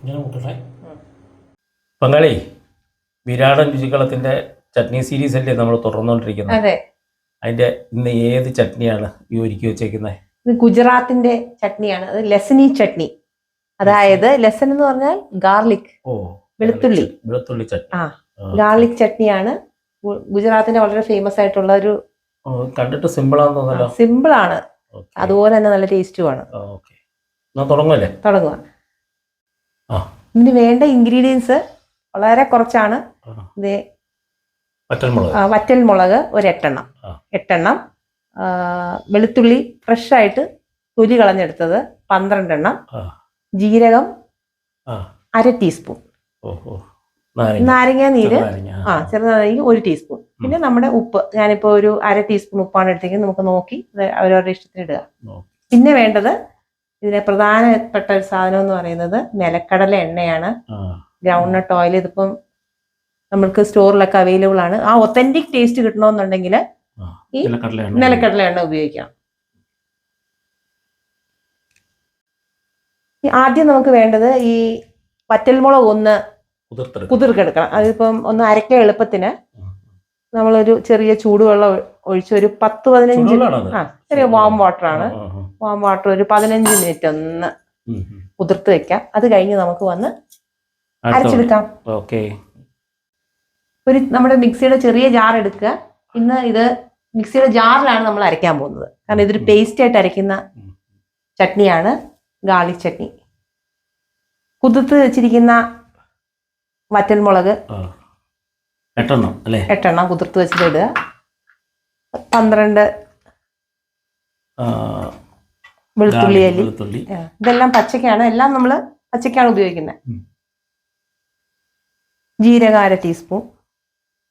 ഇങ്ങനെ കൂട്ടട്ടെ. പങ്കാളി, വിരാടൻ രുചികളത്തിൻ്റെ ചട്നി സീരീസ് അല്ലേ നമ്മൾ തുടർന്നുകൊണ്ടിരിക്കുന്നത്? അതെ. അതിൻ്റെ ഇന്ന് ഏത് ചട്നിയാണ് ഈ ഒരുക്കി വെച്ചേക്കുന്നത്? ഇത് ഗുജറാത്തിന്റെ ചട്നിയാണ്. അത് ലസനി ചട്നി. അതായത് ലസൻ എന്ന് പറഞ്ഞാൽ ഗാർലിക്, വെളുത്തുള്ളി ചട്നി. ഗാർലിക് ചട്നിയാണ് ഗുജറാത്തിന്റെ വളരെ ഫേമസ് ആയിട്ടുള്ള ഒരു. കണ്ടിട്ട് സിമ്പിൾ ആണെന്ന് തോന്നല്ലോ. സിമ്പിൾ ആണ്, അതുപോലെ തന്നെ നല്ല ടേസ്റ്റുമാണ്. തുടങ്ങുക. ഇതിന് വേണ്ട ഇൻഗ്രീഡിയൻസ് വളരെ കുറച്ചാണ്. വറ്റൽമുളക് ഒരു 8 വെളുത്തുള്ളി ഫ്രഷ് ആയിട്ട് തൊലി കളഞ്ഞെടുത്തത് 12 ജീരകം 1/2 ടീസ്പൂൺ, നാരങ്ങ നീര് ചെറുനാരങ്ങ 1 ടീസ്പൂൺ, പിന്നെ നമ്മുടെ ഉപ്പ്. ഞാനിപ്പോ ഒരു 1/2 ടീസ്പൂൺ ഉപ്പാണ് എടുത്തേക്ക്. നമുക്ക് നോക്കി അവരവരുടെ ഇഷ്ടത്തിന് ഇടുക. പിന്നെ വേണ്ടത്, ഇതിലെ പ്രധാനപ്പെട്ട ഒരു സാധനം എന്ന് പറയുന്നത് നിലക്കടല എണ്ണയാണ്. ഗ്രൗണ്ട് നട്ട് ഓയിൽ. ഇതിപ്പം നമ്മൾക്ക് സ്റ്റോറിലൊക്കെ അവൈലബിൾ ആണ്. ആ ഒത്തന്റിക് ടേസ്റ്റ് കിട്ടണമെന്നുണ്ടെങ്കിൽ ഈ നിലക്കടല എണ്ണ ഉപയോഗിക്കാം. ആദ്യം നമുക്ക് വേണ്ടത് ഈ വറ്റൽമുളക് ഒന്ന് കുതിർക്കെടുക്കണം. അതിപ്പം ഒന്ന് അരയ്ക്കാൻ എളുപ്പത്തിന് നമ്മളൊരു ചെറിയ ചൂടുവെള്ളം ഒഴിച്ച് ഒരു 10-15 ചെറിയ വാം വാട്ടർ ആണ്. വാം വാട്ടർ ഒരു 15 മിനിറ്റ് ഒന്ന് കുതിർത്ത് വെക്കാം. അത് കഴിഞ്ഞ് നമുക്ക് വന്ന് അരച്ചെടുക്കാം. നമ്മുടെ മിക്സിയുടെ ചെറിയ ജാർ എടുക്കുക. ഇന്ന് ഇത് മിക്സിയുടെ ജാറിലാണ് നമ്മൾ അരയ്ക്കാൻ പോകുന്നത്. കാരണം ഇതൊരു പേസ്റ്റ് ആയിട്ട് അരയ്ക്കുന്ന ചട്നിയാണ് ഗാർലിക് ചട്നി. കുതിർത്ത് വെച്ചിരിക്കുന്ന വറ്റൽമുളക് 8 കുതിർത്ത് വെച്ചിട്ടിടുക. 12 വെളുത്തുള്ളി അല്ലി. ഇതെല്ലാം പച്ചക്കാണ്, എല്ലാം നമ്മൾ പച്ചക്കാണ് ഉപയോഗിക്കുന്നത്. ജീരകം 1/2 ടീസ്പൂൺ,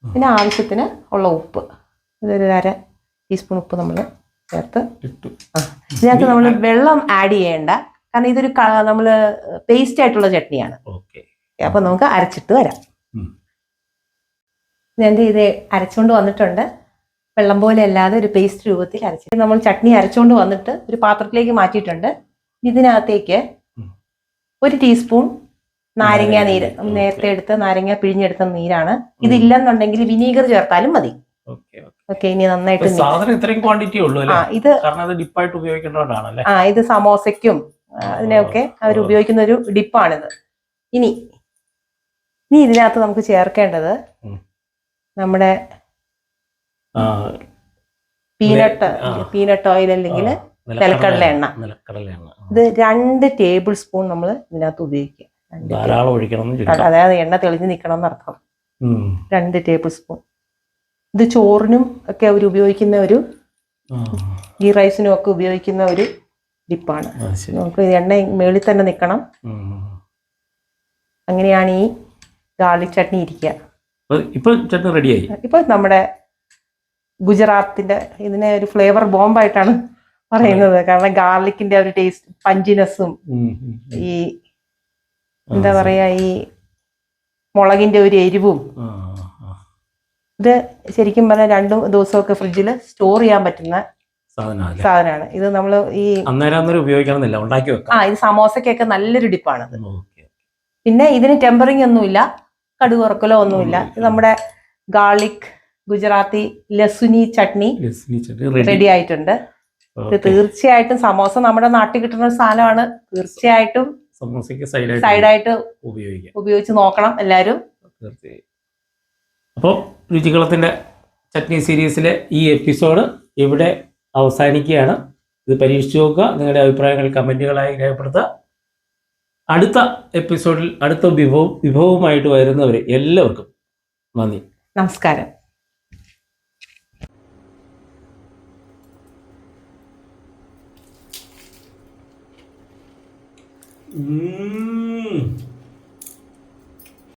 പിന്നെ ആവശ്യത്തിന് ഉള്ള ഉപ്പ്. ഇതൊരു 1/2 ടീസ്പൂൺ ഉപ്പ് നമ്മൾ ചേർത്ത്. ഇതിനകത്ത് നമ്മൾ വെള്ളം ആഡ് ചെയ്യേണ്ട, കാരണം ഇതൊരു നമ്മൾ പേസ്റ്റ് ആയിട്ടുള്ള ചട്നിയാണ്. അപ്പൊ നമുക്ക് അരച്ചിട്ട് വരാം. ഞാൻ ഇത് അരച്ചുകൊണ്ട് വന്നിട്ടുണ്ട്. വെള്ളം പോലെ അല്ലാതെ ഒരു പേസ്റ്റ് രൂപത്തിൽ അരച്ചിട്ട് നമ്മൾ ചട്നി അരച്ചുകൊണ്ട് വന്നിട്ട് ഒരു പാത്രത്തിലേക്ക് മാറ്റിയിട്ടുണ്ട്. ഇതിനകത്തേക്ക് 1 ടീസ്പൂൺ നാരങ്ങ നീര്, നേരത്തെ എടുത്ത് നാരങ്ങ പിഴിഞ്ഞെടുത്ത നീരാണ്. ഇതില്ലെന്നുണ്ടെങ്കിൽ വിനീഗർ ചേർത്താലും മതി. ഓക്കെ, ഇനി നന്നായിട്ട് ഇത് സമോസയ്ക്കും അതിനൊക്കെ അവർ ഉപയോഗിക്കുന്ന ഒരു ഡിപ്പാണിത്. ഇനി ഇതിനകത്ത് നമുക്ക് ചേർക്കേണ്ടത് നമ്മുടെ പീനട്ട് ഓയിൽ അല്ലെങ്കിൽ നിലക്കടല എണ്ണ. ഇത് 2 ടേബിൾ സ്പൂൺ നമ്മൾ ഇതിനകത്ത് ഉപയോഗിക്കുക. അതായത് എണ്ണ തെളിഞ്ഞ് നിൽക്കണം എന്നർത്ഥം. 2 ടേബിൾ സ്പൂൺ. ഇത് ചോറിനും ഒക്കെ അവർ ഉപയോഗിക്കുന്ന ഒരു, ഗീ റൈസിനും ഒക്കെ ഉപയോഗിക്കുന്ന ഒരു ഡിപ്പാണ്. നമുക്ക് എണ്ണ മേളിൽ തന്നെ നിൽക്കണം. അങ്ങനെയാണ് ഈ ഗാർലിക് ചട്നി ഇരിക്കുക. ഇപ്പൊ നമ്മുടെ ഗുജറാത്തിന്റെ ഇതിനെ ഒരു ഫ്ലേവർ ബോംബായിട്ടാണ് പറയുന്നത്. കാരണം ഗാർലിക്കിന്റെ ഒരു ടേസ്റ്റ്, പഞ്ചിനെസ്സും ഈ എന്താ പറയാ, ഈ മുളകിന്റെ ഒരു എരിവും. ഇത് ശരിക്കും പറഞ്ഞാൽ 2 ദിവസമൊക്കെ ഫ്രിഡ്ജിൽ സ്റ്റോർ ചെയ്യാൻ പറ്റുന്ന സാധനമാണ്. ഇത് നമ്മൾ ഈ ഇത് സമോസക്കൊക്കെ നല്ലൊരു ഡിപ്പാണ്. പിന്നെ ഇതിന് ടെമ്പറിങ് ഒന്നുമില്ല, കടുക് വറക്കലോ ഒന്നുമില്ല. ഇത് നമ്മുടെ ഗാർലിക് ഗുജറാത്തി ലസുനി ചട്നി റെഡി ആയിട്ടുണ്ട്. ഇത് തീർച്ചയായിട്ടും സമോസ നമ്മുടെ നാട്ടിൽ കിട്ടുന്ന ഒരു സാധനമാണ്. തീർച്ചയായിട്ടും സൈഡായിട്ട് ഉപയോഗിച്ച് നോക്കണം എല്ലാവരും. അപ്പോൾ രുചികളത്തിൻ്റെ ചട്നി സീരീസിലെ ഈ എപ്പിസോഡ് ഇവിടെ അവസാനിക്കുകയാണ്. ഇത് പരീക്ഷിച്ച് നോക്കുക. നിങ്ങളുടെ അഭിപ്രായങ്ങൾ കമൻറ്റുകളായി രേഖപ്പെടുത്തുക. അടുത്ത എപ്പിസോഡിൽ അടുത്ത വിഭവവുമായിട്ട് വരുന്നവരെ എല്ലാവർക്കും നന്ദി, നമസ്കാരം.